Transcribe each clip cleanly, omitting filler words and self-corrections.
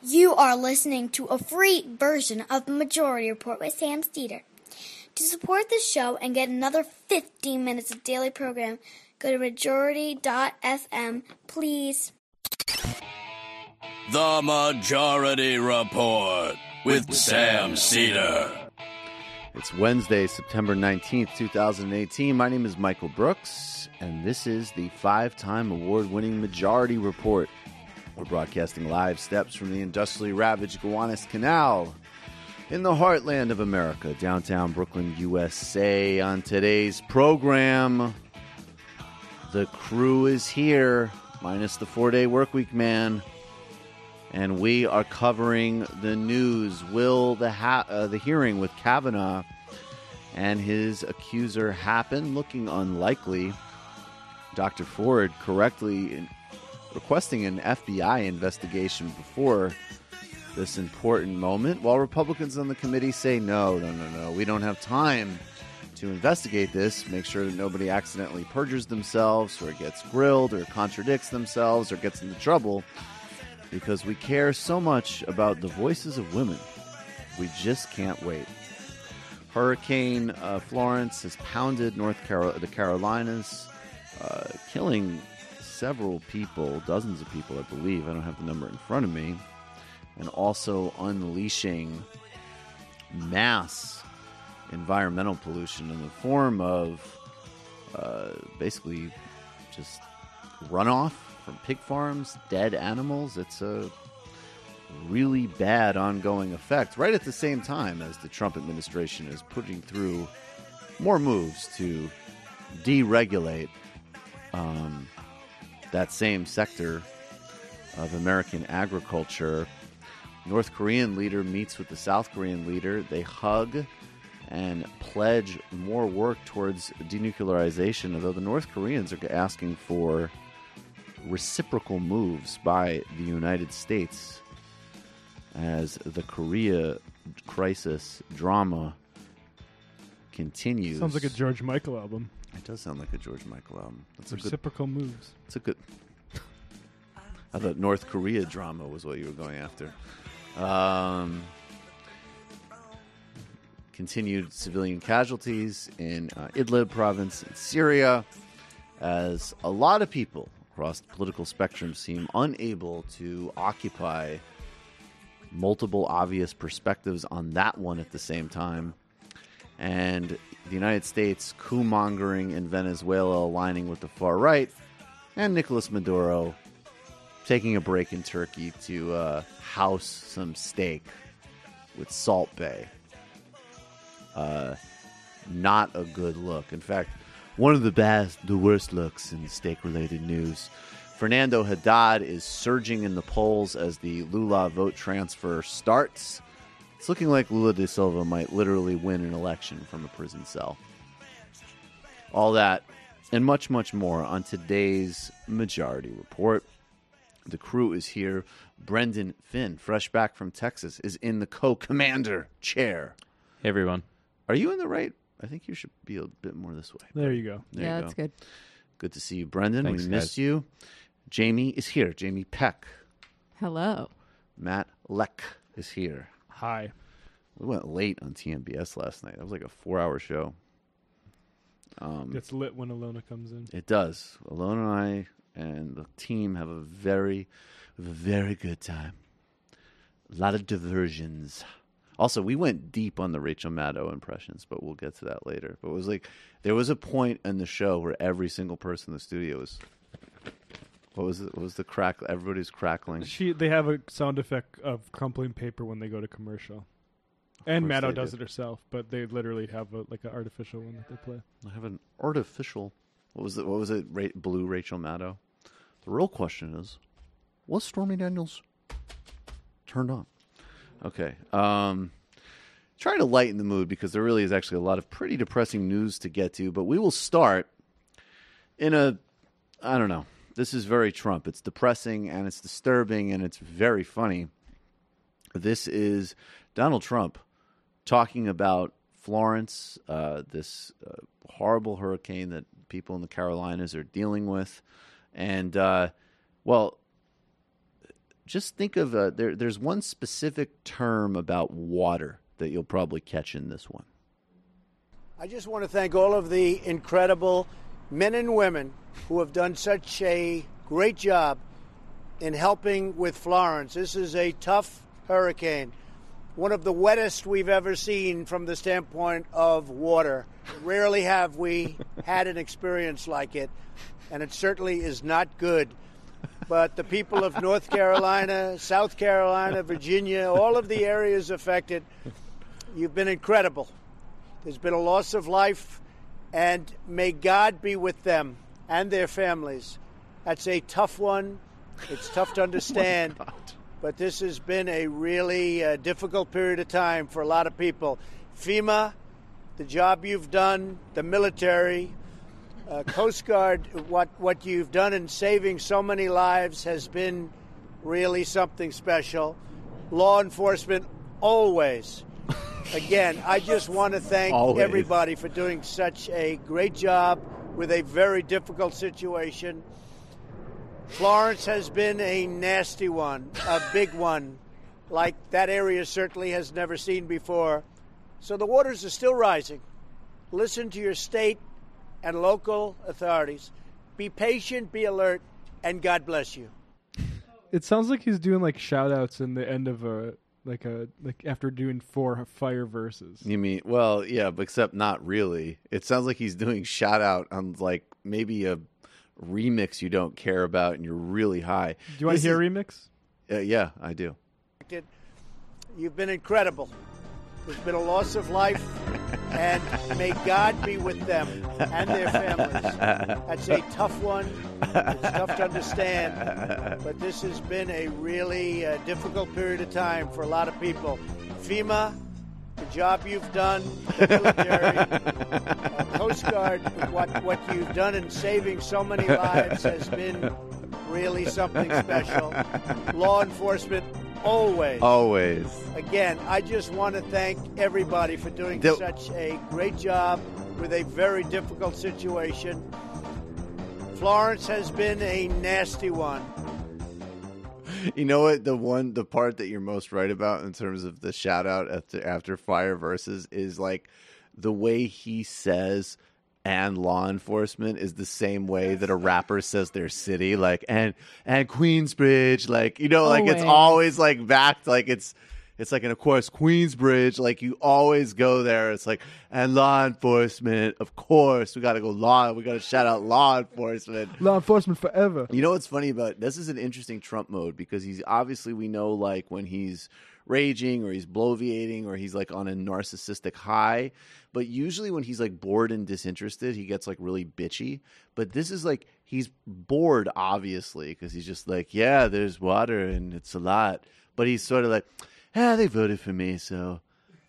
You are listening to a free version of the Majority Report with Sam Steeder. To support this show and get another 15 minutes of daily program, go to majority.fm, please. The Majority Report with Sam Steeder. It's Wednesday, September 19th, 2018. My name is Michael Brooks, and this is the 5-time award-winning Majority Report. We're broadcasting live steps from the industrially ravaged Gowanus Canal in the heartland of America, downtown Brooklyn, USA. On today's program, the crew is here, minus the 4-day work week man, and we are covering the news. Will the hearing with Kavanaugh and his accuser happen? Looking unlikely. Dr. Ford correctly requesting an FBI investigation before this important moment, while Republicans on the committee say, no, we don't have time to investigate this. Make sure that nobody accidentally perjures themselves or gets grilled or contradicts themselves or gets into trouble, because we care so much about the voices of women. We just can't wait. Hurricane Florence has pounded the Carolinas, killing several people, dozens of people, I believe. I don't have the number in front of me. And also unleashing mass environmental pollution in the form of basically just runoff from pig farms, dead animals. It's a really bad ongoing effect, right at the same time as the Trump administration is putting through more moves to deregulate that same sector of American agriculture. North Korean leader meets with the South Korean leader. They hug and pledge more work towards denuclearization, although the North Koreans are asking for reciprocal moves by the United States as the Korea crisis drama continues. Sounds like a George Michael album. It does sound like a George Michael album. That's reciprocal moves. It's a good. I thought North Korea drama was what you were going after. Continued civilian casualties in Idlib province in Syria, as a lot of people across the political spectrum seem unable to occupy multiple obvious perspectives on that one at the same time. And the United States coup-mongering in Venezuela aligning with the far right, and Nicolas Maduro taking a break in Turkey to house some steak with Salt Bay. Not a good look. In fact, one of the worst looks in steak-related news. Fernando Haddad is surging in the polls as the Lula vote transfer starts. It's looking like Lula da Silva might literally win an election from a prison cell. All that and much, much more on today's Majority Report. The crew is here. Brendan Finn, fresh back from Texas, is in the co-commander chair. Hey, everyone. Are you in the right? I think you should be a bit more this way. There you go. There you go. That's good. Good to see you, Brendan. Thanks, we missed guys. you. Jamie is here. Jamie Peck. Hello. Matt Leck is here. Hi. We went late on TNBS last night. That was like a 4-hour show. Gets lit when Alona comes in. It does. Alona and I and the team have a very good time. A lot of diversions. Also, we went deep on the Rachel Maddow impressions, but we'll get to that later. But it was like, there was a point in the show where every single person in the studio was, what was it? What was the crack? Everybody's crackling. They have a sound effect of crumpling paper when they go to commercial. And course Maddow they does do. it herself, but they literally have an artificial one that they play. I have an artificial. What was it? Blue Rachel Maddow. The real question is, was Stormy Daniels turned on? Okay. Trying to lighten the mood because there really is actually a lot of pretty depressing news to get to, but we will start in I don't know. This is very Trump. It's depressing and it's disturbing and it's very funny. This is Donald Trump talking about Florence, this horrible hurricane that people in the Carolinas are dealing with. And, just think of there's one specific term about water that you'll probably catch in this one. I just want to thank all of the incredible men and women who have done such a great job in helping with Florence. This is a tough hurricane, one of the wettest we've ever seen from the standpoint of water. Rarely have we had an experience like it, and it certainly is not good. But the people of North Carolina, South Carolina, Virginia, all of the areas affected, you've been incredible. There's been a loss of life, and may God be with them and their families. That's a tough one. It's tough to understand, but this has been a really difficult period of time for a lot of people. FEMA, the job you've done, the military, Coast Guard, what you've done in saving so many lives has been really something special. Law enforcement, always. Again, I just want to thank everybody for doing such a great job with a very difficult situation. Florence has been a nasty one, a big one, like that area certainly has never seen before. So the waters are still rising. Listen to your state and local authorities. Be patient, be alert, and God bless you. It sounds like he's doing like shout outs in the end of like after doing 4 fire verses. You mean, well, yeah, but except not really. It sounds like he's doing shout out on like maybe a remix you don't care about and you're really high. Do you want to hear a remix? Yeah, I do. You've been incredible. There's been a loss of life, and may God be with them and their families. That's a tough one. It's tough to understand, but this has been a really difficult period of time for a lot of people. FEMA, the job you've done, the military, Coast Guard, what you've done in saving so many lives has been really something special. Law enforcement, always. Again, I just want to thank everybody for doing such a great job with a very difficult situation. Florence has been a nasty one. You know what? The part that you're most right about in terms of the shout out after fire verses is like the way he says and law enforcement is the same way that a rapper says their city, like and Queensbridge, like, you know, like it's always like backed, like it's like, and of course Queensbridge, like you always go there. It's like, and law enforcement, of course, we got to shout out law enforcement. Law enforcement forever. You know what's funny about this is an interesting Trump mode because he's obviously, we know, like when he's raging or he's bloviating or he's like on a narcissistic high, but usually when he's like bored and disinterested, he gets like really bitchy. But this is like he's bored, obviously, because he's just like, yeah, there's water and it's a lot, but he's sort of like, they voted for me, so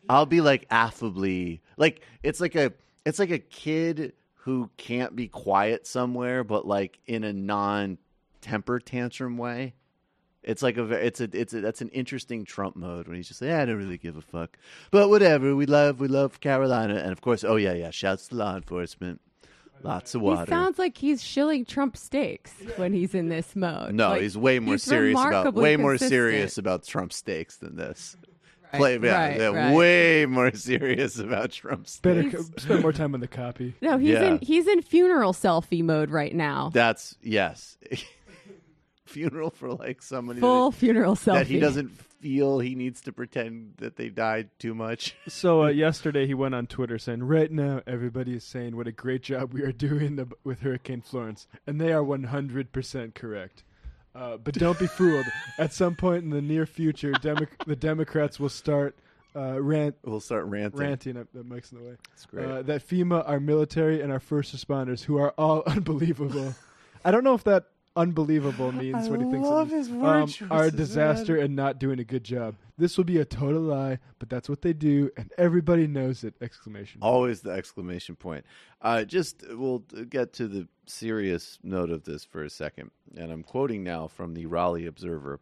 I'll be like affably, like it's like a kid who can't be quiet somewhere, but like in a non-temper tantrum way. It's like that's an interesting Trump mode when he's just like, I don't really give a fuck, but whatever. We love Carolina, and of course, shouts to law enforcement. Lots of water. He sounds like he's shilling Trump steaks when he's in this mode. No, like, he's way more serious about Trump steaks than this. Right, way more serious about Trump steaks. Better spend more time on the copy. No, he's in funeral selfie mode right now. That's yes. Funeral for like somebody funeral selfie that he doesn't feel he needs to pretend that they died too much. So yesterday he went on Twitter saying, right now everybody is saying what a great job we are doing with Hurricane Florence, and they are 100% correct. But don't be fooled. At some point in the near future, the Democrats will start ranting. That Mike's in the way. That's great. That FEMA, our military, and our first responders, who are all unbelievable. I don't know if that unbelievable means what he thinks are a disaster and not doing a good job. This will be a total lie, but that's what they do, and everybody knows it! Exclamation point. Always the exclamation point. We'll get to the serious note of this for a second, and I'm quoting now from the Raleigh Observer.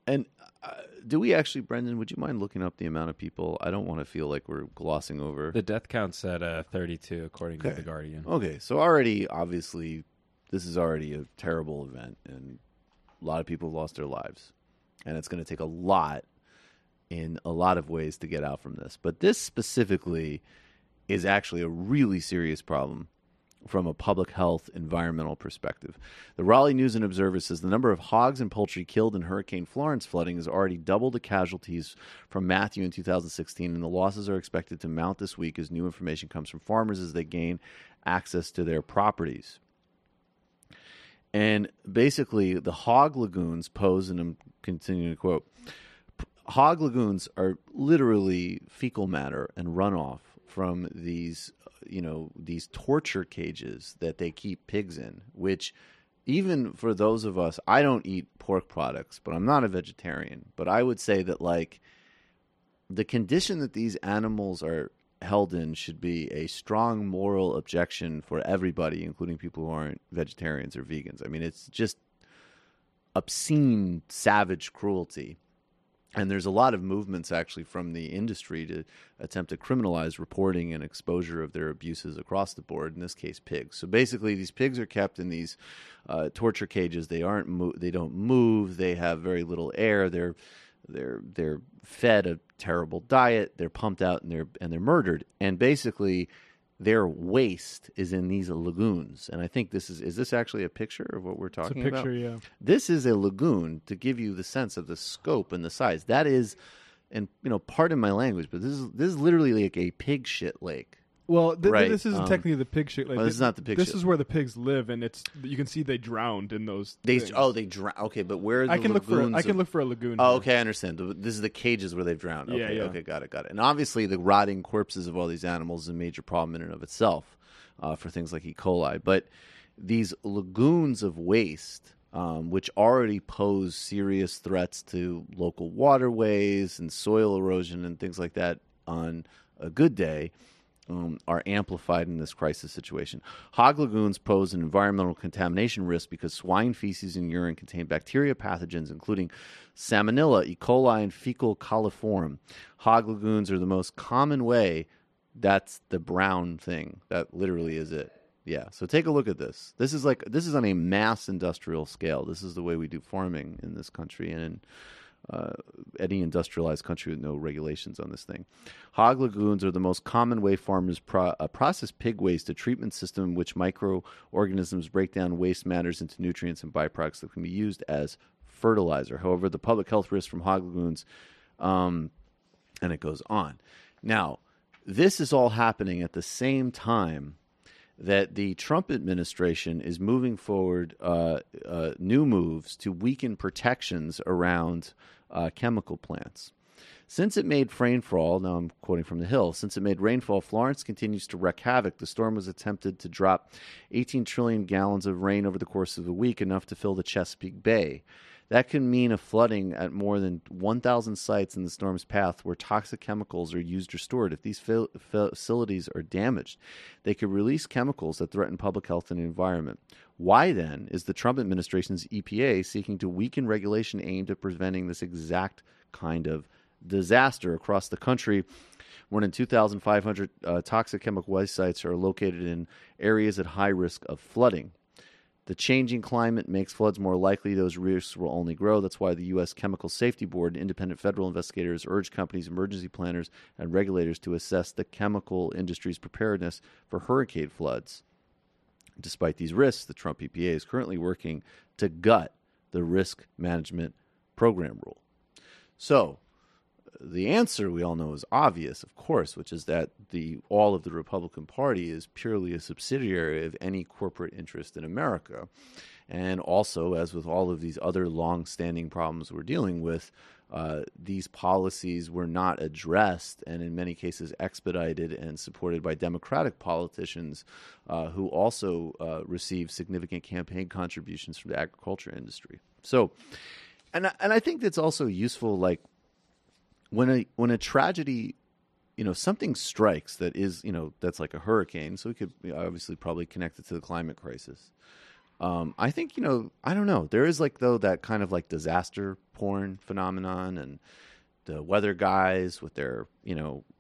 And do we actually, Brendan, would you mind looking up the amount of people? I don't want to feel like we're glossing over. The death count's at 32, according to The Guardian. Okay, so already, obviously, this is already a terrible event, and A lot of people have lost their lives. And it's going to take a lot in a lot of ways to get out from this. But this specifically is actually a really serious problem from a public health environmental perspective. The Raleigh News and Observer says the number of hogs and poultry killed in Hurricane Florence flooding has already doubled the casualties from Matthew in 2016, and the losses are expected to mount this week as new information comes from farmers as they gain access to their properties. And basically, the hog lagoons pose, and I'm continuing to quote, hog lagoons are literally fecal matter and runoff from these torture cages that they keep pigs in, which even for those of us, I don't eat pork products, but I'm not a vegetarian. But I would say that, like, the condition that these animals are held in should be a strong moral objection for everybody, including people who aren't vegetarians or vegans. I mean, it's just obscene, savage cruelty. And there's a lot of movements actually from the industry to attempt to criminalize reporting and exposure of their abuses across the board, in this case pigs. So basically these pigs are kept in these torture cages. They don't move. They have very little air. They're fed a terrible diet. They're pumped out and they're murdered. And basically their waste is in these lagoons. And I think is this actually a picture of what we're talking about? It's a picture, yeah. This is a lagoon to give you the sense of the scope and the size. That is, and pardon my language, but this is literally like a pig shit lake. Well, right? This isn't technically the pig shit lake. Well, this is not the pig This shit. is where the pigs live, and you can see they drowned in those. They things. drown. Okay, but where are the I can look for a lagoon. Oh, here. okay, I understand. This is the cages where they've drowned. Okay, Yeah. Okay, got it. And obviously, the rotting corpses of all these animals is a major problem in and of itself for things like E. coli. But these lagoons of waste, which already pose serious threats to local waterways and soil erosion and things like that on a good day, are amplified in this crisis situation. Hog lagoons pose an environmental contamination risk because swine feces and urine contain bacteria pathogens, including Salmonella, E. coli, and fecal coliform. Hog lagoons are the most common way. That's the brown thing. That literally is it. Yeah. So take a look at this. This is on a mass industrial scale. This is the way we do farming in this country and in any industrialized country with no regulations on this thing. Hog lagoons are the most common way farmers process pig waste, a treatment system in which microorganisms break down waste matters into nutrients and byproducts that can be used as fertilizer. However, the public health risks from hog lagoons, and it goes on. Now, this is all happening at the same time that the Trump administration is moving forward new moves to weaken protections around chemical plants. Since it made rainfall, now I'm quoting from The Hill, since it made rainfall, Florence continues to wreak havoc. The storm was attempted to drop 18 trillion gallons of rain over the course of a week, enough to fill the Chesapeake Bay. That can mean a flooding at more than 1,000 sites in the storm's path where toxic chemicals are used or stored. If these facilities are damaged, they could release chemicals that threaten public health and the environment. Why, then, is the Trump administration's EPA seeking to weaken regulation aimed at preventing this exact kind of disaster across the country? More than 2,500 toxic chemical waste sites are located in areas at high risk of flooding. The changing climate makes floods more likely. Those risks will only grow. That's why the U.S. Chemical Safety Board and independent federal investigators urge companies, emergency planners, and regulators to assess the chemical industry's preparedness for hurricane floods. Despite these risks, the Trump EPA is currently working to gut the risk management program rule. So, the answer we all know is obvious, of course, which is that all of the Republican Party is purely a subsidiary of any corporate interest in America. And also, as with all of these other long-standing problems we're dealing with, these policies were not addressed and in many cases expedited and supported by Democratic politicians who also received significant campaign contributions from the agriculture industry. So, and I think that's also useful, like, when a tragedy, something strikes that is, that's like a hurricane, so we could obviously probably connect it to the climate crisis. I think, I don't know. There is that kind of like disaster porn phenomenon and the weather guys with their,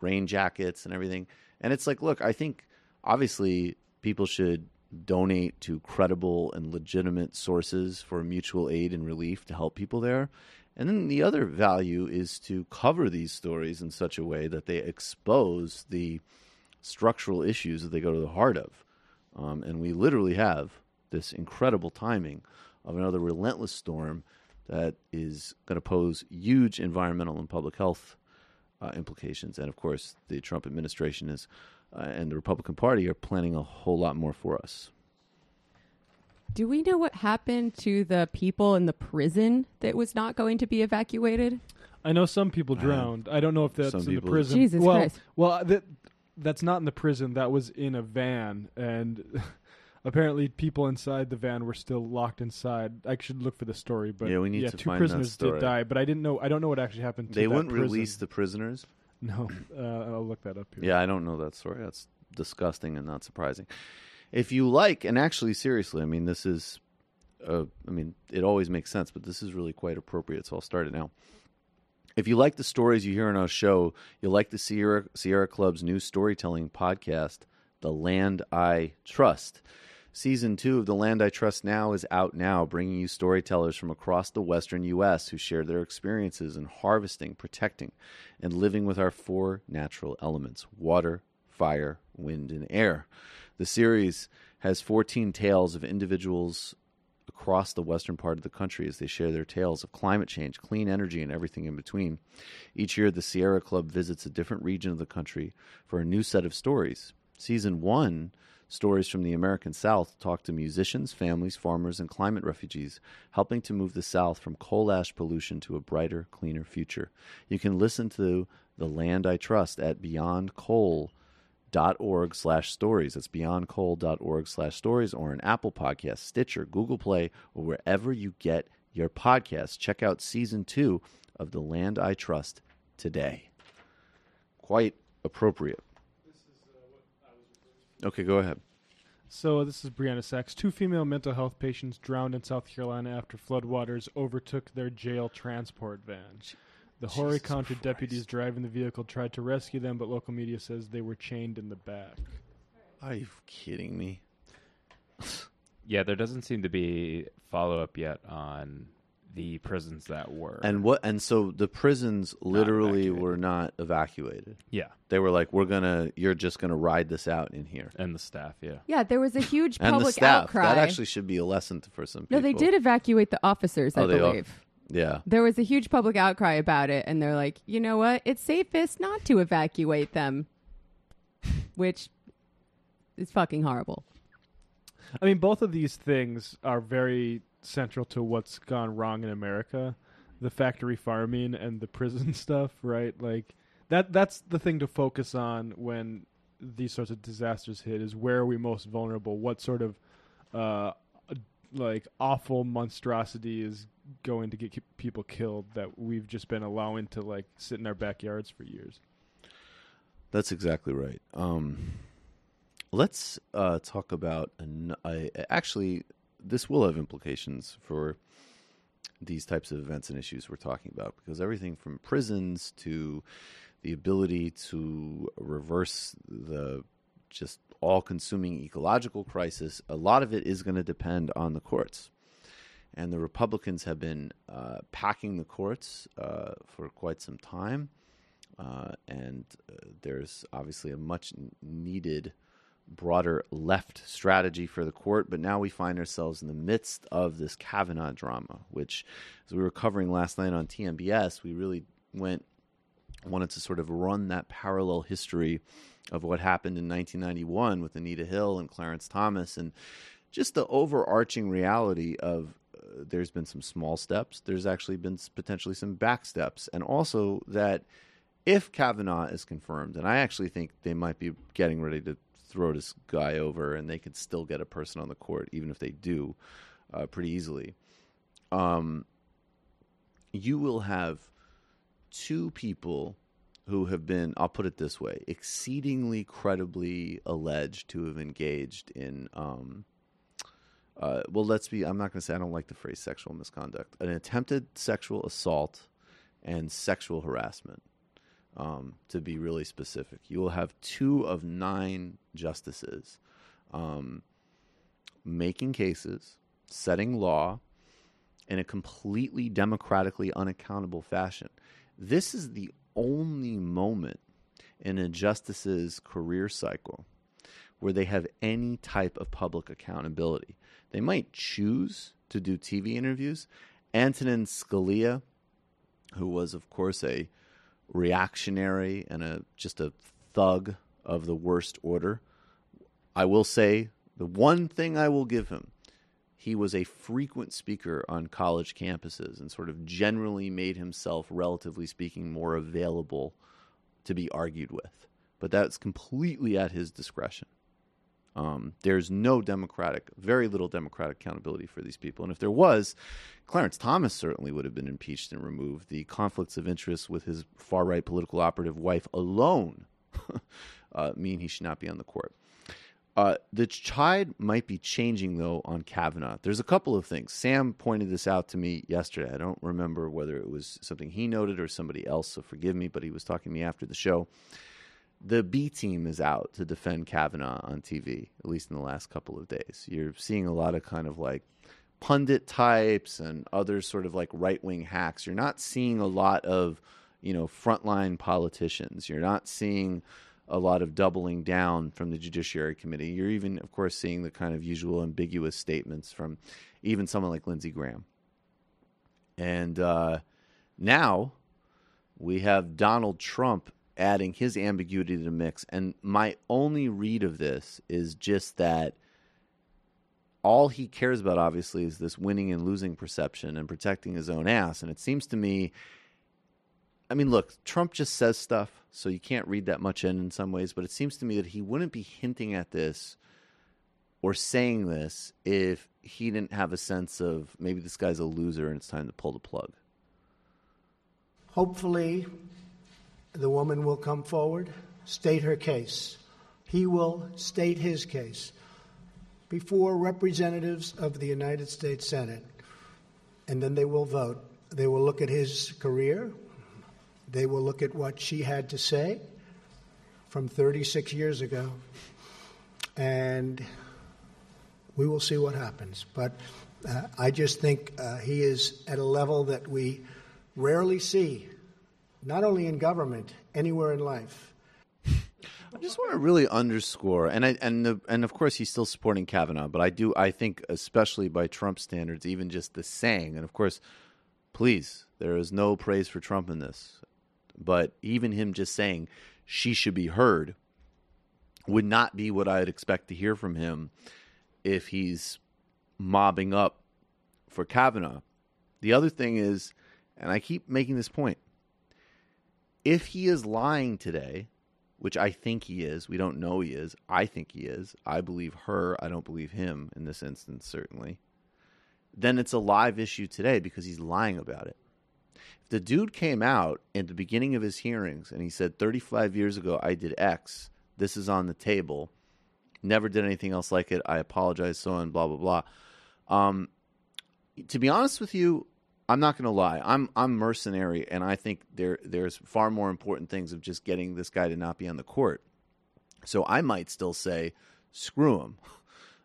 rain jackets and everything. And it's like, look, I think obviously people should donate to credible and legitimate sources for mutual aid and relief to help people there. And then the other value is to cover these stories in such a way that they expose the structural issues that they go to the heart of. And we literally have this incredible timing of another relentless storm that is going to pose huge environmental and public health implications. And, of course, the Trump administration is and the Republican Party are planning a whole lot more for us. Do we know what happened to the people in the prison that was not going to be evacuated? I know some people drowned. I don't know if that's in the prison. Jesus Christ. Well, that's not in the prison. That was in a van, and apparently people inside the van were still locked inside. I should look for the story, but we need to two find prisoners that story. did die, but I don't know what actually happened to They that wouldn't prison. release the prisoners? No, I'll look that up here. Yeah, I don't know that story. That's disgusting and not surprising. If you like, and actually, seriously, I mean, this is, it always makes sense, but this is really quite appropriate, so I'll start it now. If you like the stories you hear on our show, you'll like the Sierra Club's new storytelling podcast, The Land I Trust. Season 2 of The Land I Trust Now is out now, bringing you storytellers from across the western U.S. who share their experiences in harvesting, protecting, and living with our 4 natural elements: water, fire, wind, and air. The series has 14 tales of individuals across the western part of the country as they share their tales of climate change, clean energy, and everything in between. Each year, the Sierra Club visits a different region of the country for a new set of stories. Season 1, Stories from the American South, talk to musicians, families, farmers, and climate refugees, helping to move the South from coal ash pollution to a brighter, cleaner future. You can listen to The Land I Trust at beyondcoal.org/stories. That's beyondcoal.org/stories, or an Apple Podcast, Stitcher, Google Play, or wherever you get your podcasts. Check out Season 2 of The Land I Trust today. Quite appropriate. Okay, go ahead. So this is Brianna Sachs. 2 female mental health patients drowned in South Carolina after floodwaters overtook their jail transport van. The Horry County deputies driving the vehicle tried to rescue them, but local media says they were chained in the back. Are you kidding me? Yeah, there doesn't seem to be follow-up yet on the prisons that were. And so the prisons literally were not evacuated. Yeah. They were like, you're just gonna ride this out in here. And the staff, yeah. Yeah, there was a huge And public the staff. outcry. That actually should be a lesson for some people. No, they did evacuate the officers, I believe. Yeah. There was a huge public outcry about it, and they're like, you know what? It's safest not to evacuate them, which is fucking horrible. I mean, both of these things are very central to what's gone wrong in America. The factory farming and the prison stuff, right? Like that's the thing to focus on when these sorts of disasters hit, is where are we most vulnerable? What sort of like awful monstrosity is going to get people killed that we've just been allowing to like sit in our backyards for years? That's exactly right. Let's talk about actually, this will have implications for these types of events and issues we're talking about, because everything from prisons to the ability to reverse the just all-consuming ecological crisis, a lot of it is going to depend on the courts. And the Republicans have been packing the courts for quite some time, and there's obviously a much-needed broader left strategy for the court, but now we find ourselves in the midst of this Kavanaugh drama, which, as we were covering last night on TNBS, we really wanted to sort of run that parallel history of what happened in 1991 with Anita Hill and Clarence Thomas, and just the overarching reality of there's been some small steps, there's actually been potentially some back steps, and also that if Kavanaugh is confirmed, and I actually think they might be getting ready to throw this guy over, and they could still get a person on the court, even if they do, pretty easily. You will have 2 people who have been, I'll put it this way, exceedingly credibly alleged to have engaged in, I'm not going to say, I don't like the phrase sexual misconduct, an attempted sexual assault and sexual harassment. To be really specific, you will have 2 of 9 justices making cases, setting law in a completely democratically unaccountable fashion. This is the only moment in a justice's career cycle where they have any type of public accountability. They might choose to do TV interviews. Antonin Scalia, who was, of course, a reactionary and just a thug of the worst order, I will say the one thing I will give him, he was a frequent speaker on college campuses and sort of generally made himself, relatively speaking, more available to be argued with. But that's completely at his discretion. There's no very little democratic accountability for these people. And if there was, Clarence Thomas certainly would have been impeached and removed. The conflicts of interest with his far-right political operative wife alone mean he should not be on the court. The tide might be changing, though, on Kavanaugh. There's a couple of things. Sam pointed this out to me yesterday. I don't remember whether it was something he noted or somebody else, so forgive me, but he was talking to me after the show. The B team is out to defend Kavanaugh on TV, at least in the last couple of days. You're seeing a lot of kind of like pundit types and other sort of like right-wing hacks. You're not seeing a lot of, frontline politicians. You're not seeing a lot of doubling down from the Judiciary Committee. You're even, of course, seeing the kind of usual ambiguous statements from even someone like Lindsey Graham. And now we have Donald Trump adding his ambiguity to the mix. And my only read of this is just that all he cares about, obviously, is this winning and losing perception and protecting his own ass. And it seems to me, look, Trump just says stuff, so you can't read that much in some ways, but it seems to me that he wouldn't be hinting at this or saying this if he didn't have a sense of maybe this guy's a loser and it's time to pull the plug. Hopefully, the woman will come forward, state her case. He will state his case before representatives of the United States Senate, and then they will vote. They will look at his career. They will look at what she had to say from 36 years ago, and we will see what happens. But I just think he is at a level that we rarely see, not only in government, anywhere in life. I just want to really underscore, and of course he's still supporting Kavanaugh, but I think especially by Trump standards, even just the saying, and of course, please, there is no praise for Trump in this, but even him just saying she should be heard would not be what I'd expect to hear from him if he's mobbing up for Kavanaugh. The other thing is, and I keep making this point, if he is lying today, which I think he is, we don't know he is, I think he is, I believe her, I don't believe him in this instance, certainly, then it's a live issue today because he's lying about it. If the dude came out at the beginning of his hearings and he said, 35 years ago I did X, this is on the table, never did anything else like it, I apologize, so on, blah, blah, blah. To be honest with you, I'm not going to lie. I'm mercenary, and I think there's far more important things of just getting this guy to not be on the court. So I might still say, screw him.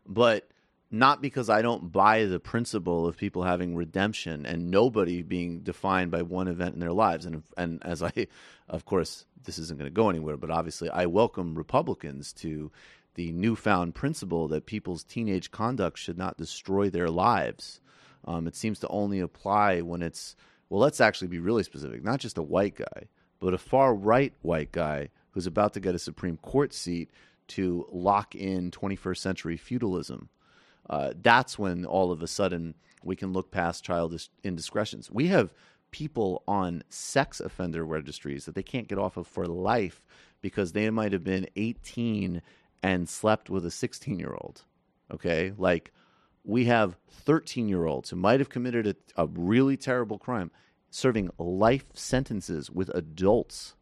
But not because I don't buy the principle of people having redemption and nobody being defined by one event in their lives. And as of course, this isn't going to go anywhere, but obviously I welcome Republicans to the newfound principle that people's teenage conduct should not destroy their lives. It seems to only apply when it's, well, let's actually be really specific, not just a white guy, but a far-right white guy who's about to get a Supreme Court seat to lock in 21st century feudalism. That's when all of a sudden we can look past childish indiscretions. We have people on sex offender registries that they can't get off of for life because they might have been 18 and slept with a 16-year-old, okay? Like, we have 13-year-olds who might have committed a really terrible crime serving life sentences with adults.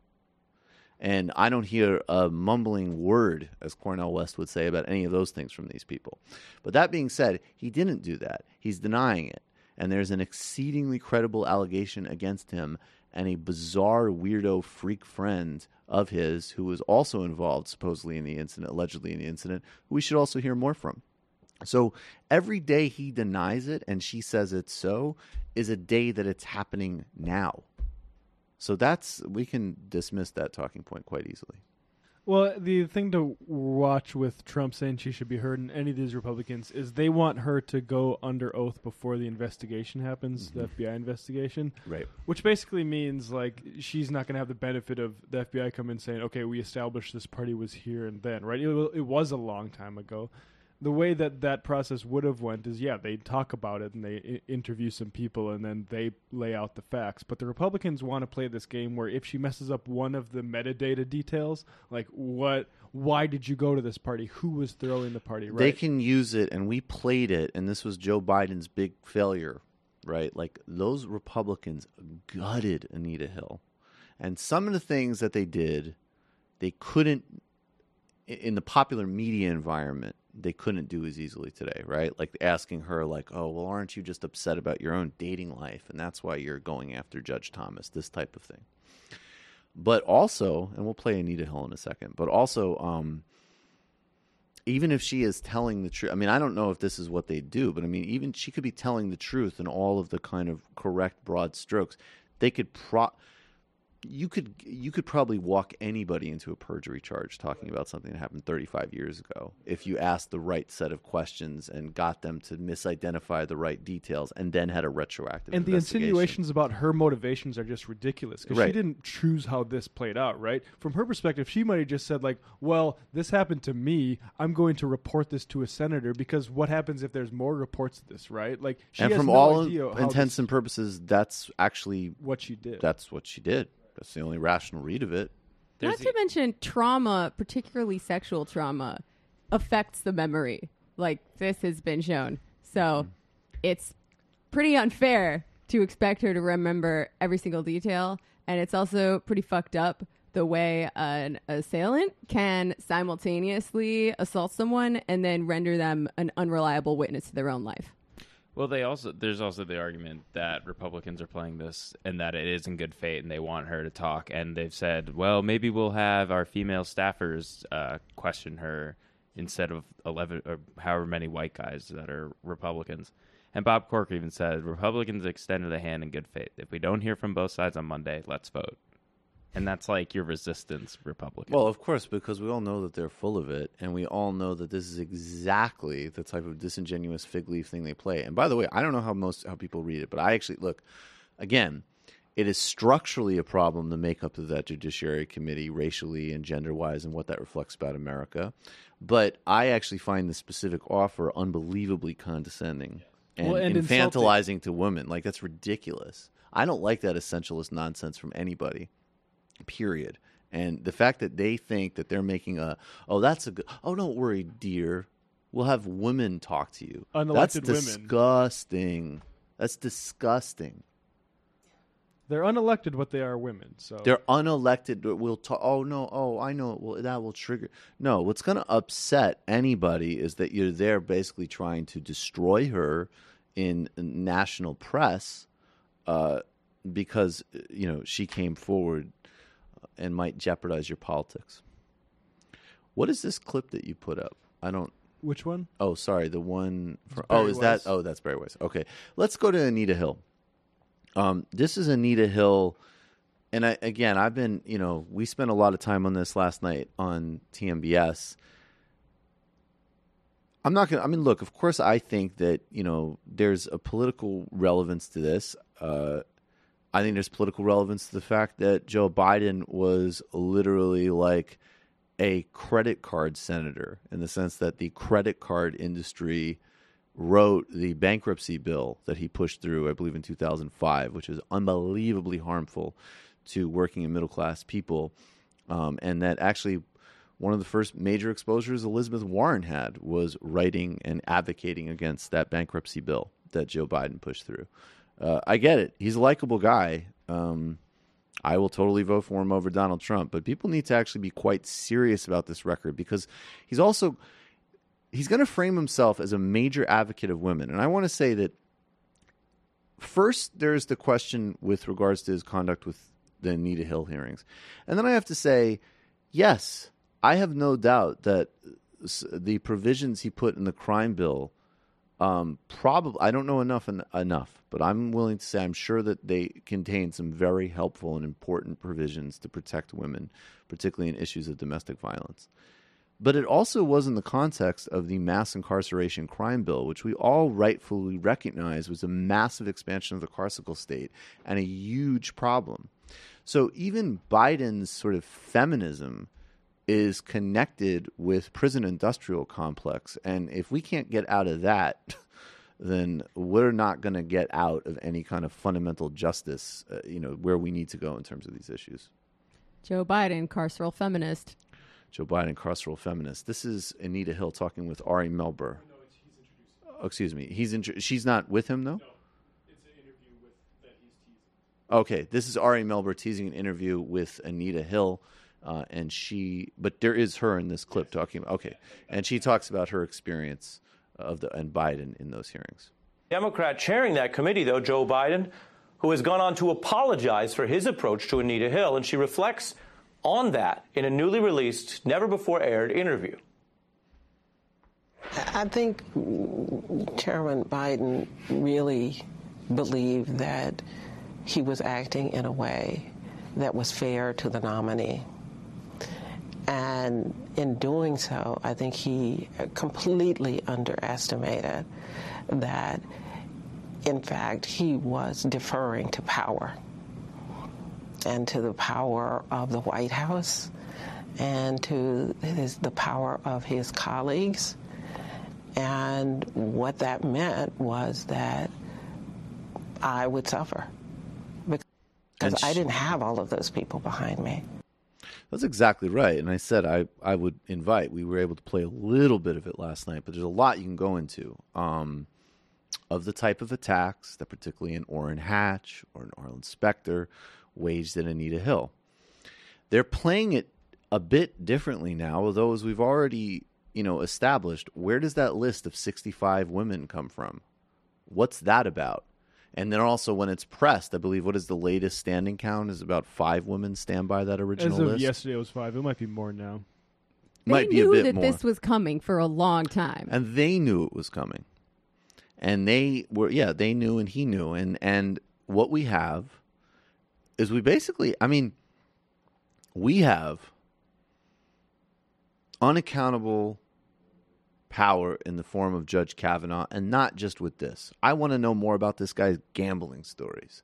And I don't hear a mumbling word, as Cornel West would say, about any of those things from these people. But that being said, he didn't do that. He's denying it. And there's an exceedingly credible allegation against him and a bizarre weirdo freak friend of his who was also involved supposedly in the incident, allegedly in the incident, who we should also hear more from. So every day he denies it and she says it's so is a day that it's happening now. So we can dismiss that talking point quite easily. Well, the thing to watch with Trump saying she should be heard and any of these Republicans is they want her to go under oath before the investigation happens, the FBI investigation. Right. Which basically means, like, she's not going to have the benefit of the FBI come in saying, okay, we established this party was here and then, right? It was a long time ago. The way that process would have went is, they talk about it and they interview some people and then they lay out the facts. But the Republicans want to play this game where if she messes up one of the metadata details, like why did you go to this party? Who was throwing the party? Right? They can use it, and we played it, and this was Joe Biden's big failure, right? Like, those Republicans gutted Anita Hill. And some of the things that they did, they couldn't, in the popular media environment, they couldn't do as easily today, right? Like asking her, like, oh, well, aren't you just upset about your own dating life? And that's why you're going after Judge Thomas, this type of thing. But also, and we'll play Anita Hill in a second, but also, even if she is telling the truth, I mean, I don't know if this is what they do, but I mean, even she could be telling the truth in all of the kind of correct broad strokes. They could you could probably walk anybody into a perjury charge talking about something that happened 35 years ago if you asked the right set of questions and got them to misidentify the right details and then had a retroactive And the insinuations about her motivations are just ridiculous because Right. she didn't choose how this played out, right? From her perspective, she might have just said, like, well, this happened to me. I'm going to report this to a senator because what happens if there's more reports of this, right? Like, she And has from no all idea how intents this- and purposes, that's actually what she did. That's what she did. That's the only rational read of it. Not to mention trauma, particularly sexual trauma, affects the memory. Like, this has been shown. So it's pretty unfair to expect her to remember every single detail. And it's also pretty fucked up the way an assailant can simultaneously assault someone and then render them an unreliable witness to their own life. Well, there's also the argument that Republicans are playing this and that it is in good faith and they want her to talk. And they've said, well, maybe we'll have our female staffers question her instead of 11 or however many white guys that are Republicans. And Bob Corker even said, Republicans extended a hand in good faith. If we don't hear from both sides on Monday, let's vote. And that's like your resistance Republican. Well, of course, because we all know that they're full of it, and we all know that this is exactly the type of disingenuous fig leaf thing they play. And by the way, I don't know how people read it, but I actually look again. It is structurally a problem, the makeup of that Judiciary Committee, racially and gender-wise, and what that reflects about America. But I actually find the specific offer unbelievably condescending and infantilizing to women. Like, that's ridiculous. I don't like that essentialist nonsense from anybody. Period. And the fact that they think that they're making don't worry, dear, we'll have women talk to you. Unelected That's women. disgusting. That's disgusting. They're unelected, but they are women. So They're unelected. We'll talk. Oh no. Oh, I know. Well, that will trigger. No, what's going to upset anybody is that you're there basically trying to destroy her in national press because she came forward and might jeopardize your politics. What is this clip that you put up? I don't. Which one? Oh, sorry, the one. Barry Weiss. That's Barry Weiss. Okay, let's go to Anita Hill. This is Anita Hill, and I've been, we spent a lot of time on this last night on TMBS. I'm not gonna. I mean, look. Of course, I think that there's a political relevance to this. I think there's political relevance to the fact that Joe Biden was literally like a credit card senator in the sense that the credit card industry wrote the bankruptcy bill that he pushed through, I believe, in 2005, which is unbelievably harmful to working and middle-class people. And that actually one of the first major exposures Elizabeth Warren had was writing and advocating against that bankruptcy bill that Joe Biden pushed through. I get it. He's a likable guy. I will totally vote for him over Donald Trump. But people need to actually be quite serious about this record because he's going to frame himself as a major advocate of women. And I want to say that first there's the question with regards to his conduct with the Anita Hill hearings. And then I have to say, yes, I have no doubt that the provisions he put in the crime bill, probably, I don't know enough, but I'm willing to say I'm sure that they contain some very helpful and important provisions to protect women, particularly in issues of domestic violence. But it also was in the context of the mass incarceration crime bill, which we all rightfully recognize was a massive expansion of the carceral state and a huge problem. So even Biden's sort of feminism is connected with prison industrial complex. And if we can't get out of that, then we're not going to get out of any kind of fundamental justice, where we need to go in terms of these issues. Joe Biden, carceral feminist. Joe Biden, carceral feminist. This is Anita Hill talking with Ari Melber. No, he's introduced. Oh, excuse me. She's not with him, though? No, it's an interview that he's teasing. Okay, this is Ari Melber teasing an interview with Anita Hill. But there is her in this clip talking about, okay. And she talks about her experience and Biden in those hearings. Democrat chairing that committee, though, Joe Biden, who has gone on to apologize for his approach to Anita Hill, and she reflects on that in a newly released, never-before-aired interview. I think Chairman Biden really believed that he was acting in a way that was fair to the nominee. And in doing so, I think he completely underestimated that, in fact, he was deferring to power and to the power of the White House and to the power of his colleagues. And what that meant was that I would suffer because I didn't have all of those people behind me. That's exactly right. And I said I would invite. We were able to play a little bit of it last night, but there's a lot you can go into of the type of attacks that particularly an Orrin Hatch or an Arlen Specter waged at Anita Hill. They're playing it a bit differently now, although as we've already established, where does that list of 65 women come from? What's that about? And then also when it's pressed, I believe, what is the latest standing count? Is about 5 women stand by that original list? As of yesterday, it was 5. It might be more now. Might be a bit more. They knew that more. this was coming for a long time. And they knew it was coming. And they knew and he knew. And what we have is we have unaccountable power in the form of Judge Kavanaugh, and not just with this. I want to know more about this guy's gambling stories.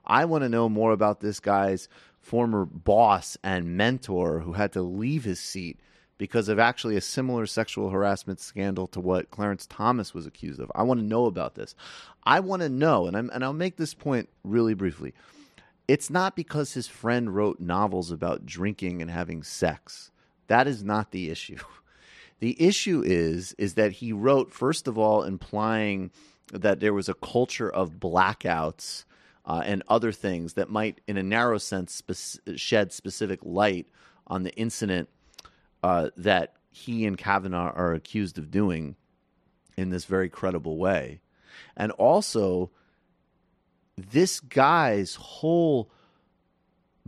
I want to know more about this guy's former boss and mentor who had to leave his seat because of actually a similar sexual harassment scandal to what Clarence Thomas was accused of. I want to know about this. I want to know, and I'll make this point really briefly. It's not because his friend wrote novels about drinking and having sex. That is not the issue. The issue is that he wrote, first of all, implying that there was a culture of blackouts and other things that might, in a narrow sense, shed specific light on the incident that he and Kavanaugh are accused of doing in this very credible way. And also, this guy's whole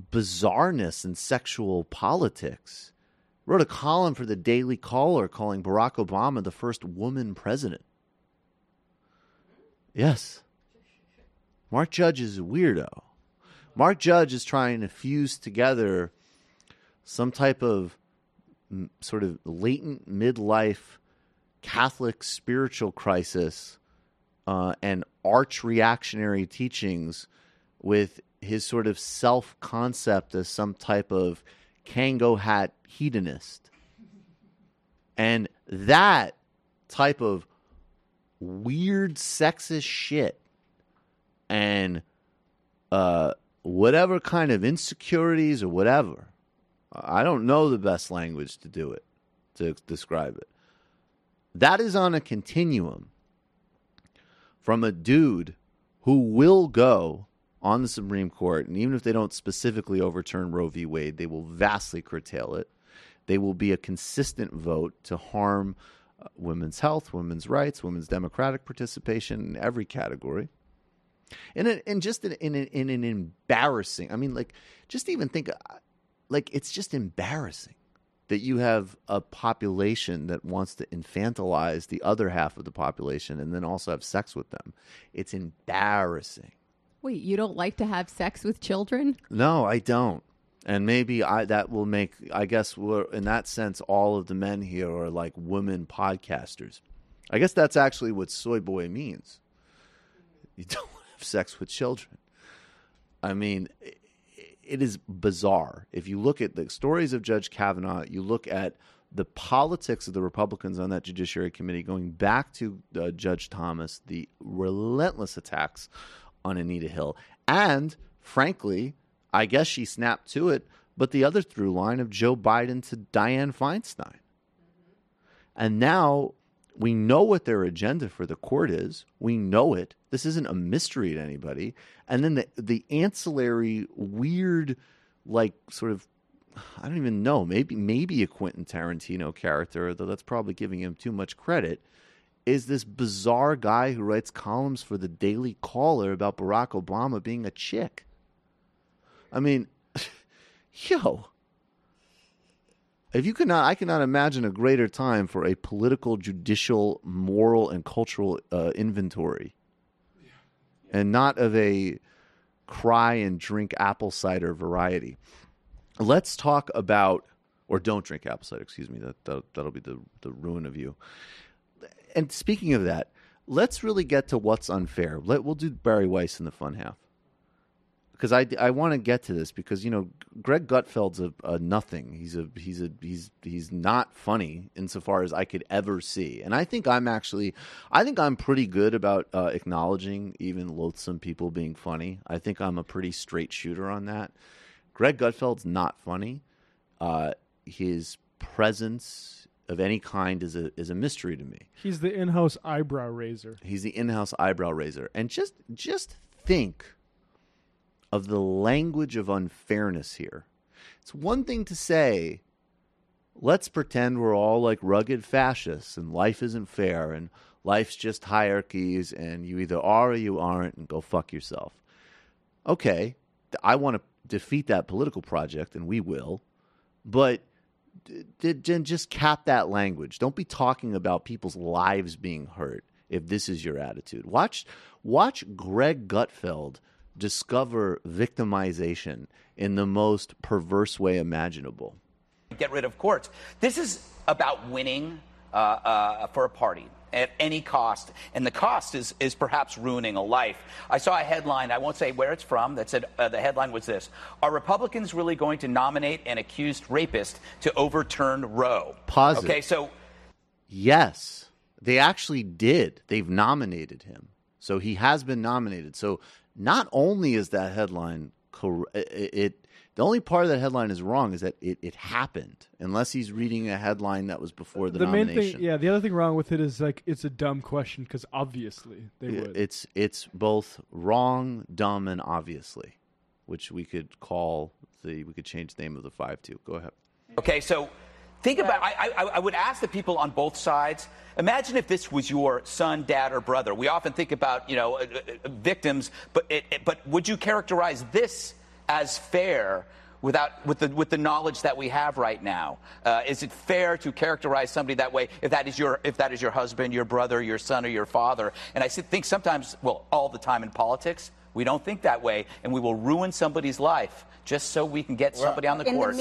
bizarreness in sexual politics. Wrote a column for the Daily Caller calling Barack Obama the first woman president. Yes. Mark Judge is a weirdo. Mark Judge is trying to fuse together some type of sort of latent midlife Catholic spiritual crisis and arch reactionary teachings with his sort of self-concept as some type of Kango hat hedonist. And that type of weird sexist shit and whatever kind of insecurities or whatever, I don't know the best language to do it, to describe it. That is on a continuum from a dude who will go on the Supreme Court, and even if they don't specifically overturn Roe v. Wade, they will vastly curtail it. They will be a consistent vote to harm women's health, women's rights, women's democratic participation in every category. And just in an embarrassing, just even think, it's just embarrassing that you have a population that wants to infantilize the other half of the population and then also have sex with them. It's embarrassing. Wait, you don't like to have sex with children? No, I don't. And maybe that will make, I guess, in that sense, all of the men here are like women podcasters. I guess that's actually what soy boy means. You don't have sex with children. I mean, it is bizarre. If you look at the stories of Judge Kavanaugh, you look at the politics of the Republicans on that Judiciary Committee going back to Judge Thomas, the relentless attacks on Anita Hill. And, frankly, I guess she snapped to it, but the other through line of Joe Biden to Dianne Feinstein. And now we know what their agenda for the court is. We know it. This isn't a mystery to anybody. And then the ancillary, weird, like sort of, I don't even know, maybe a Quentin Tarantino character, though that's probably giving him too much credit, is this bizarre guy who writes columns for the Daily Caller about Barack Obama being a chick. I mean, yo. I cannot imagine a greater time for a political, judicial, moral, and cultural inventory. And not of a cry and drink apple cider variety. Let's talk about, or don't drink apple cider, excuse me, that'll be the ruin of you. And speaking of that, let's really get to what's unfair. We'll do Barry Weiss in the fun half. Because I want to get to this because, you know, Greg Gutfeld's a nothing. He's not funny insofar as I could ever see. And I think I'm pretty good about acknowledging even loathsome people being funny. I think I'm a pretty straight shooter on that. Greg Gutfeld's not funny. His presence of any kind is a mystery to me. He's the in-house eyebrow raiser. And just think of the language of unfairness here. It's one thing to say, let's pretend we're all like rugged fascists and life isn't fair and life's just hierarchies and you either are or you aren't and go fuck yourself. Okay, I want to defeat that political project and we will, but just cap that language. Don't be talking about people's lives being hurt if this is your attitude. Watch Greg Gutfeld discover victimization in the most perverse way imaginable. Get rid of courts. This is about winning for a party at any cost, and the cost is perhaps ruining a life. I saw a headline, I won't say where it's from, that said the headline was this: Are Republicans really going to nominate an accused rapist to overturn Roe? Pause. Okay, so yes, they actually did. They've nominated him, so he has been nominated. So not only is that headline the only part of that headline is wrong is that it happened, unless he's reading a headline that was before the nomination. Main thing, the other thing wrong with it is like it's a dumb question because obviously they would. It's both wrong, dumb, and obviously, which we could change the name of the 5-2. Go ahead. Okay, so think about. I would ask the people on both sides. Imagine if this was your son, dad, or brother. We often think about victims, but would you characterize this as fair with the knowledge that we have right now? Is it fair to characterize somebody that way if that is your husband, your brother, your son, or your father? And I think sometimes, all the time in politics, we don't think that way, and we will ruin somebody's life just so we can get somebody on the court.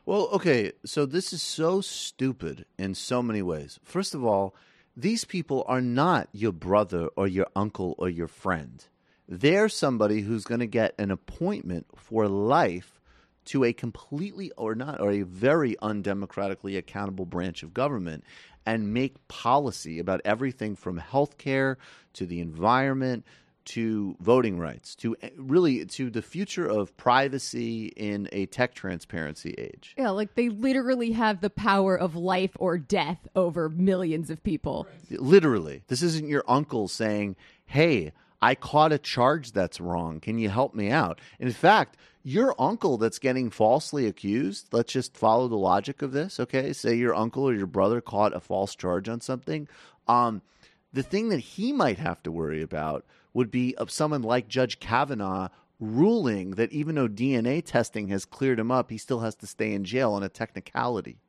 Well, okay, so this is so stupid in so many ways. First of all, these people are not your brother or your uncle or your friend. They're somebody who's going to get an appointment for life to a completely or a very undemocratically accountable branch of government and make policy about everything from healthcare to the environment to voting rights, to the future of privacy in a tech transparency age. Yeah, like they literally have the power of life or death over millions of people. Literally. This isn't your uncle saying, hey, I caught a charge that's wrong. Can you help me out? In fact, your uncle that's getting falsely accused, let's just follow the logic of this, okay? Say your uncle or your brother caught a false charge on something. The thing that he might have to worry about would be of someone like Judge Kavanaugh ruling that even though DNA testing has cleared him up, he still has to stay in jail on a technicality.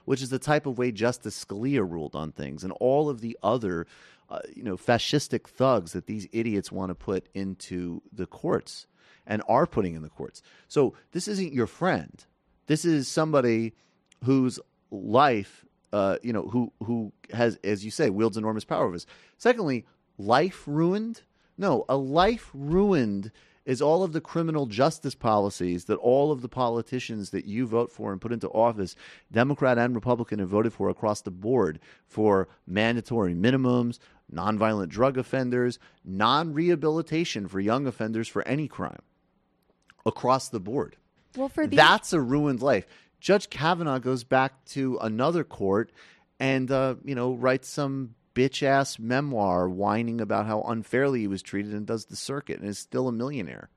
which is the type of way Justice Scalia ruled on things, and all of the other, fascistic thugs that these idiots want to put into the courts and are putting in the courts. So this isn't your friend. This is somebody whose life, who has, as you say, wields enormous power over us. Secondly, life ruined? No, a life ruined is all of the criminal justice policies that all of the politicians that you vote for and put into office, Democrat and Republican, have voted for across the board, for mandatory minimums, nonviolent drug offenders, non-rehabilitation for young offenders for any crime, across the board. Well, that's a ruined life. Judge Kavanaugh goes back to another court and, writes some bitch-ass memoir whining about how unfairly he was treated and does the circuit and is still a millionaire.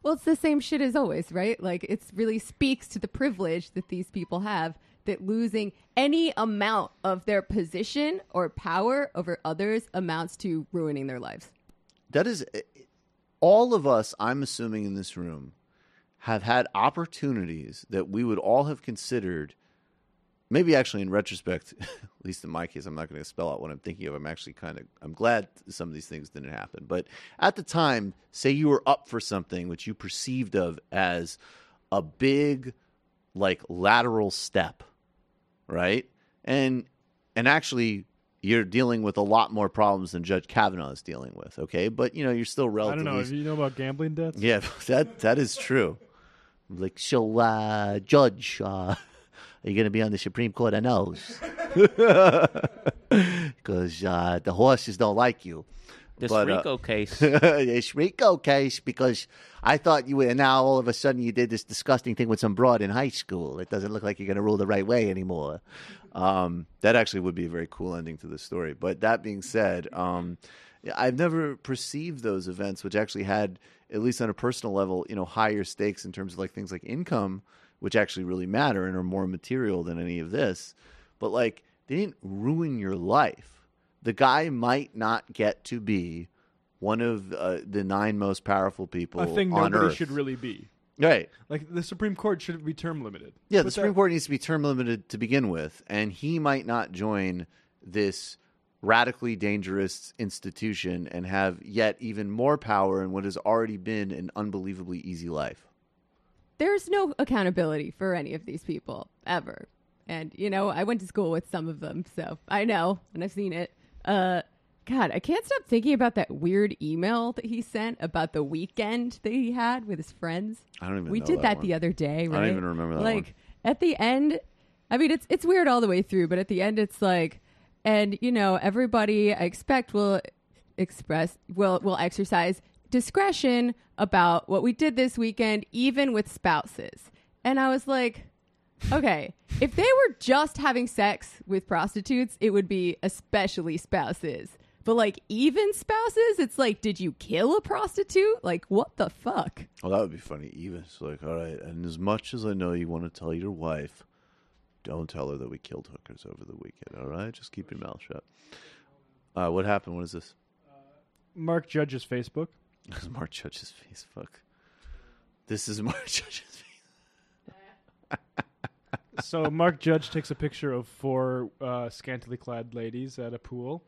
Well, it's the same shit as always, right? Like, it really speaks to the privilege that these people have, that losing any amount of their position or power over others amounts to ruining their lives. That is, all of us, I'm assuming, in this room have had opportunities that we would all have considered, maybe actually in retrospect, at least in my case, I'm not going to spell out what I'm thinking of. I'm glad some of these things didn't happen. But at the time, say you were up for something which you perceived of as a big, lateral step, right? And actually, you're dealing with a lot more problems than Judge Kavanaugh is dealing with, okay? But, you're still relatively... I don't know. Do you know about gambling debts? Yeah, that is true. Judge, are you going to be on the Supreme Court? I know. Because the horses don't like you. This RICO case. This RICO case, because I thought you were, and now all of a sudden you did this disgusting thing with some broad in high school. It doesn't look like you're going to rule the right way anymore. That actually would be a very cool ending to the story. But that being said, I've never perceived those events, which actually had, at least on a personal level, higher stakes in terms of things like income, which actually really matter and are more material than any of this. But they didn't ruin your life. The guy might not get to be one of the 9 most powerful people on Earth. A thing nobody should really be. Right. The Supreme Court should be term limited. Yeah, the Supreme Court needs to be term limited to begin with, and he might not join this radically dangerous institution and have yet even more power in what has already been an unbelievably easy life. There's no accountability for any of these people, ever. And, I went to school with some of them, so I know, and I've seen it. God, I can't stop thinking about that weird email that he sent about the weekend that he had with his friends. I don't even know We did that one. the other day, right? I don't even remember that one. At the end, I mean, it's weird all the way through, but at the end it's and, everybody I expect will exercise discretion about what we did this weekend, even with spouses. And I was like, okay, if they were just having sex with prostitutes, it would be especially spouses. But even spouses, it's did you kill a prostitute? What the fuck? Well, that would be funny. Even it's all right, and as much as I know you want to tell your wife, don't tell her that we killed hookers over the weekend, all right? Just keep your mouth shut. What happened? What is this? Mark Judge's Facebook. This is Mark Judge's Facebook. This is Mark Judge's Facebook. So Mark Judge takes a picture of 4 scantily clad ladies at a pool.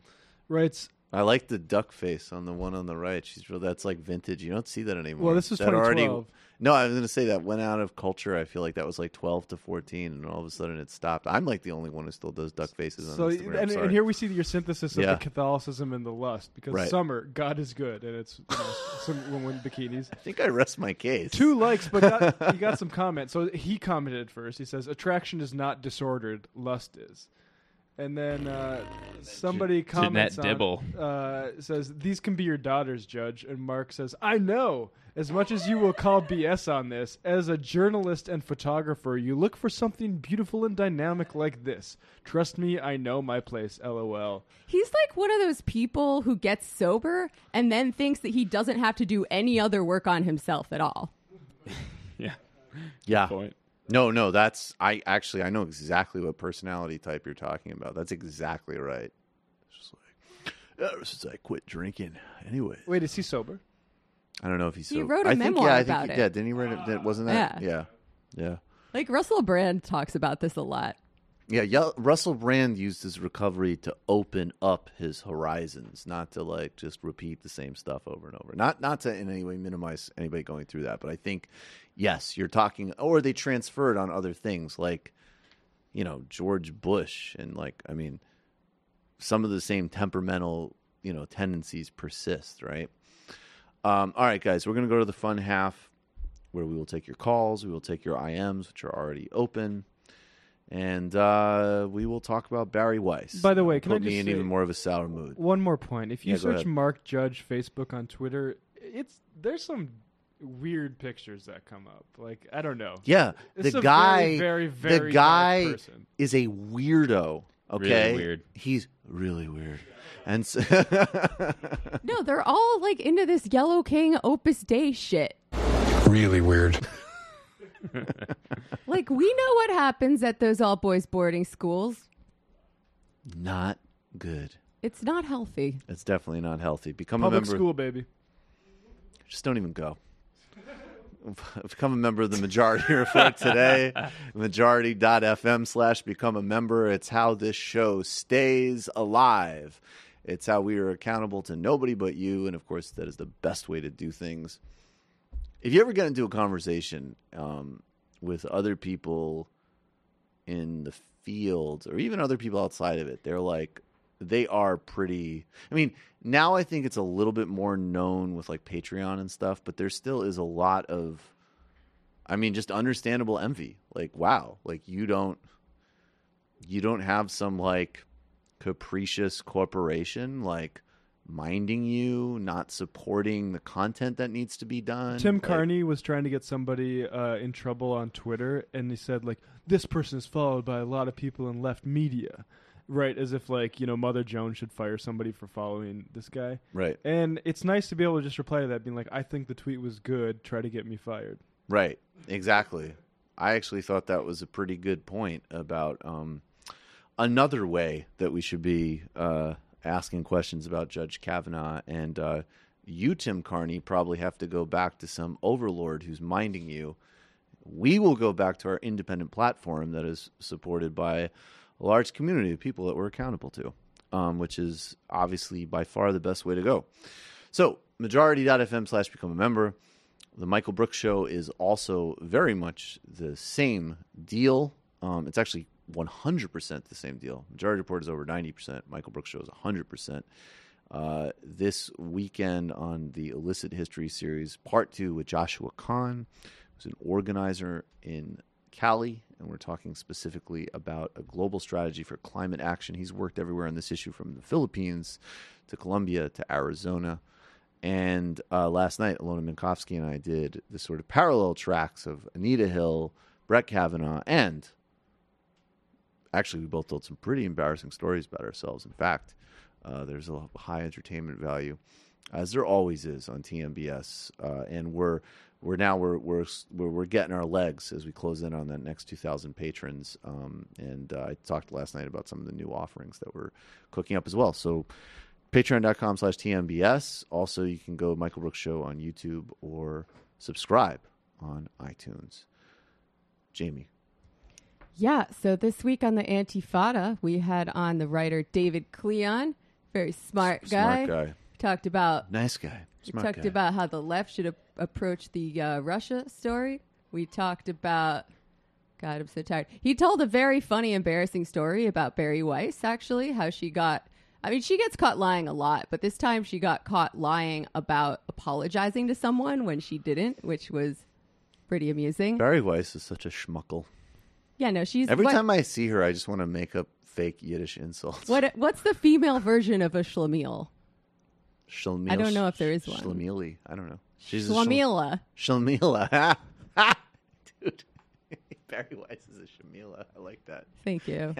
Writes, I like the duck face on the one on the right. She's real. That's vintage. You don't see that anymore. Well, this is 2012. No, I was going to say that went out of culture. I feel like that was 12 to 14, and all of a sudden it stopped. I'm the only one who still does duck faces on Instagram. And here we see your synthesis of the Catholicism and the lust. Because summer, God is good, and it's some women in bikinis. I think I rest my case. 2 likes, but he got some comments. So he commented first. He says, attraction is not disordered, lust is. And then somebody comments says, these can be your daughters, Judge. And Mark says, I know. As much as you will call BS on this, as a journalist and photographer, you look for something beautiful and dynamic like this. Trust me, I know my place, LOL. He's one of those people who gets sober and then thinks that he doesn't have to do any other work on himself at all. Yeah. Yeah. Good point. No, that's I know exactly what personality type you're talking about. That's exactly right. It's just ever since I quit drinking. Anyway. Wait, is he sober? I don't know if he's sober. He wrote a memoir about it. Didn't he write it? Wasn't that? Yeah. Russell Brand talks about this a lot. Yeah, Russell Brand used his recovery to open up his horizons, not to like just repeat the same stuff over and over. Not to in any way minimize anybody going through that, but I think, yes, you're talking, or they transferred on other things like, George Bush and some of the same temperamental, tendencies persist, right? All right, guys, we're going to go to the fun half where we will take your calls, we will take your IMs, which are already open. And we will talk about Barry Weiss. By the way, can I put just me in say even more of a sour mood? One more point. If you go search ahead. Mark Judge Facebook on Twitter, there's some weird pictures that come up. Like, I don't know. Yeah, It's the a guy, very, very, the dark guy person. is a weirdo. Okay, Really weird. He's really weird, and so No, they're all like into this Yellow King Opus Dei shit. Really weird. Like, we know what happens at those all boys boarding schools. not good. It's not healthy. It's definitely not healthy. Become Public a member. school, baby. Just don't even go. Become a member of the Majority Report today. Majority.fm/become a member. It's how this show stays alive. It's how we are accountable to nobody but you. And of course, that is the best way to do things. If you ever get into a conversation with other people in the field or even other people outside of it, they are pretty. I mean, now I think it's a little bit more known with like Patreon and stuff, but there still is a lot of, just understandable envy. Like, wow, like you don't have some like capricious corporation like minding you, not supporting the content that needs to be done. Tim Carney was trying to get somebody in trouble on Twitter, and he said, like, this person is followed by a lot of people in left media. Right, as if, like, Mother Jones should fire somebody for following this guy. Right. And it's nice to be able to just reply to that, being like, I think the tweet was good, try to get me fired. Right, exactly. I actually thought that was a pretty good point about another way that we should be asking questions about Judge Kavanaugh. And you, Tim Carney, probably have to go back to some overlord who's minding you. We will go back to our independent platform that is supported by a large community of people that we're accountable to, which is obviously by far the best way to go. So, majority.fm/become a member. The Michael Brooks Show is also very much the same deal. It's actually 100% the same deal. Majority Report is over 90%. Michael Brooks Show is 100%. This weekend on the Illicit History series, part 2 with Joshua Kahn, who's an organizer in Cali, and we're talking specifically about a global strategy for climate action. He's worked everywhere on this issue, from the Philippines to Colombia to Arizona. And last night, Ilona Minkowski and I did the sort of parallel tracks of Anita Hill, Brett Kavanaugh, and actually we both told some pretty embarrassing stories about ourselves. In fact, there's a high entertainment value, as there always is on TMBS, and we're getting our legs as we close in on that next 2,000 patrons. And I talked last night about some of the new offerings that we're cooking up as well. So patreon.com/TMBS. Also, you can go Michael Brooks Show on YouTube or subscribe on iTunes. Jamie. Yeah, so this week on the Antifada, we had on the writer David Cleon, very smart guy. Smart guy. Talked about Nice guy. Smart talked guy. about how the left should approach the Russia story. We talked about, God, I'm so tired. He told a very funny, embarrassing story about Barry Weiss, actually, how she gets caught lying a lot, but this time she got caught lying about apologizing to someone when she didn't, which was pretty amusing. Barry Weiss is such a schmuckle. Yeah, no, she's... Every time I see her, I just want to make up fake Yiddish insults. What's the female version of a schlemiel? Schlemiel. I don't know if there is one. Schlemieli. I don't know. She's Schlemiela. Schlemiela. Dude. Barry Weiss is a Schlemiela. I like that. Thank you.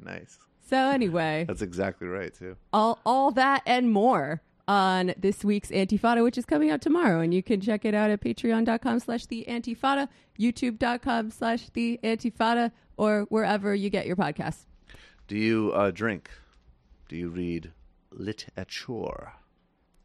Nice. So anyway. That's exactly right, too. All that and more on this week's Antifada, which is coming out tomorrow. And you can check it out at patreon.com/theantifada, youtube.com/theantifada, or wherever you get your podcasts. Do you drink? Do you read literature?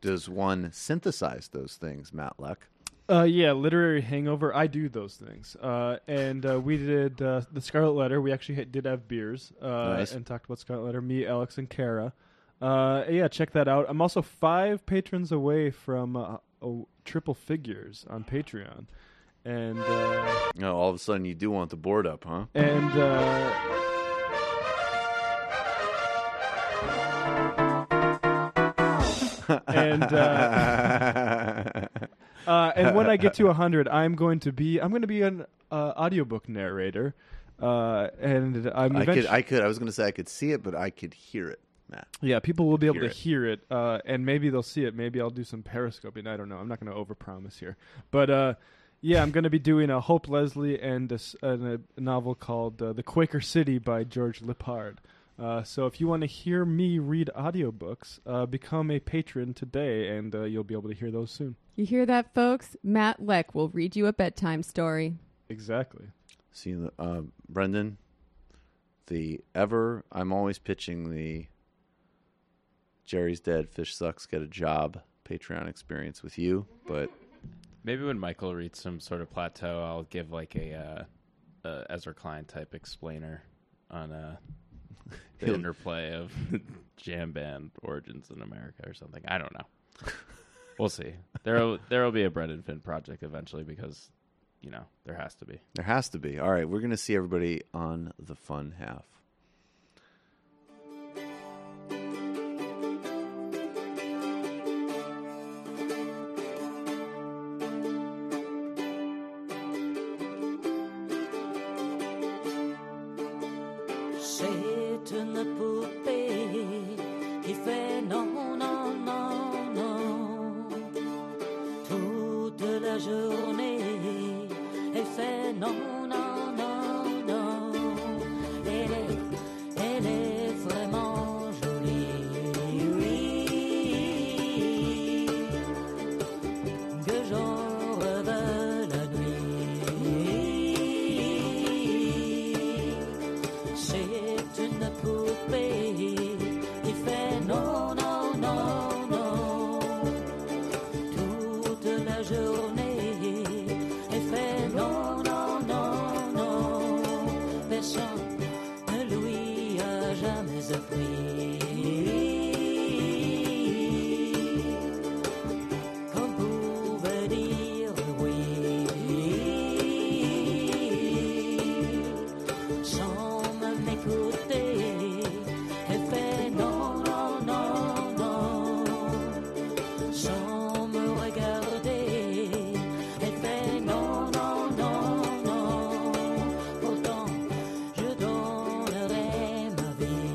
Does one synthesize those things, Matlock? Yeah, literary hangover. I do those things. And we did the Scarlet Letter. We actually did have beers Nice. and talked about Scarlet Letter. Me, Alex, and Kara. Yeah, check that out. I'm also 5 patrons away from triple figures on Patreon. And all of a sudden you do want the board up, huh? And and when I get to 100, I'm going to be an audiobook narrator. And I was going to say I could see it, but I could hear it, Matt. Yeah, people will be able to hear it, and maybe they'll see it. Maybe I'll do some periscoping. I don't know. I'm not going to overpromise here, but yeah, I'm going to be doing a Hope Leslie and a novel called The Quaker City by George Lippard. So if you want to hear me read audiobooks, become a patron today, and you'll be able to hear those soon. You hear that, folks? Matt Leck will read you a bedtime story. Exactly. See, Brendan, I'm always pitching the Jerry's Dead, Fish Sucks, Get a Job Patreon experience with you, but maybe when Michael reads some sort of plateau, I'll give like a Ezra Klein type explainer on the interplay of jam band origins in America or something. I don't know. We'll see. There'll be a Brendan Finn project eventually because, there has to be. There has to be. All right, we're going to see everybody on the fun half. C'est une poupée qui fait non, non, non, non. Toute la journée, elle fait non, non, non, non. Elle est vraiment jolie, oui. Que j'en rêve la nuit. C'est une poupée qui fait non, non, non, non. Toute la journée, elle fait non, non, non, non. Personne ne lui a jamais appris qu'on pouvait dire oui sans même écouter. Elle fait non, non, non, non, sans me regarder. Elle fait non, non, non, non. Pourtant, je donnerai ma vie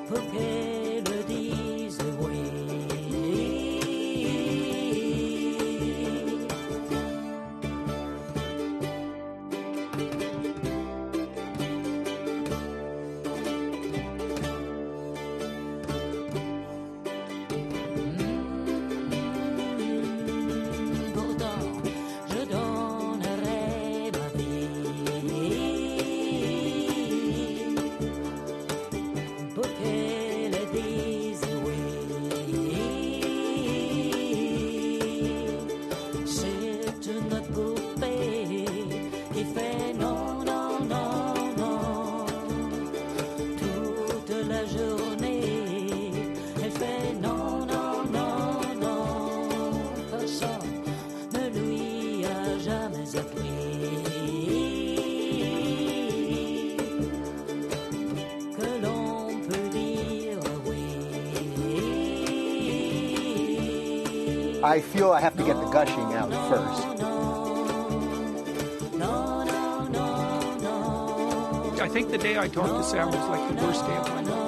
pour qu'elle dise oui. Pourtant, je donnerai ma vie pour qu'elle dise oui. C'est une poupée qui fait non, non, non, non. Toute la journée, elle fait non, non, non, non. Personne ne lui a jamais appris que l'on peut dire oui. I feel I have to get the gushing out first. No, no, no, no. I think the day I talked to Sam was like the worst day of my life.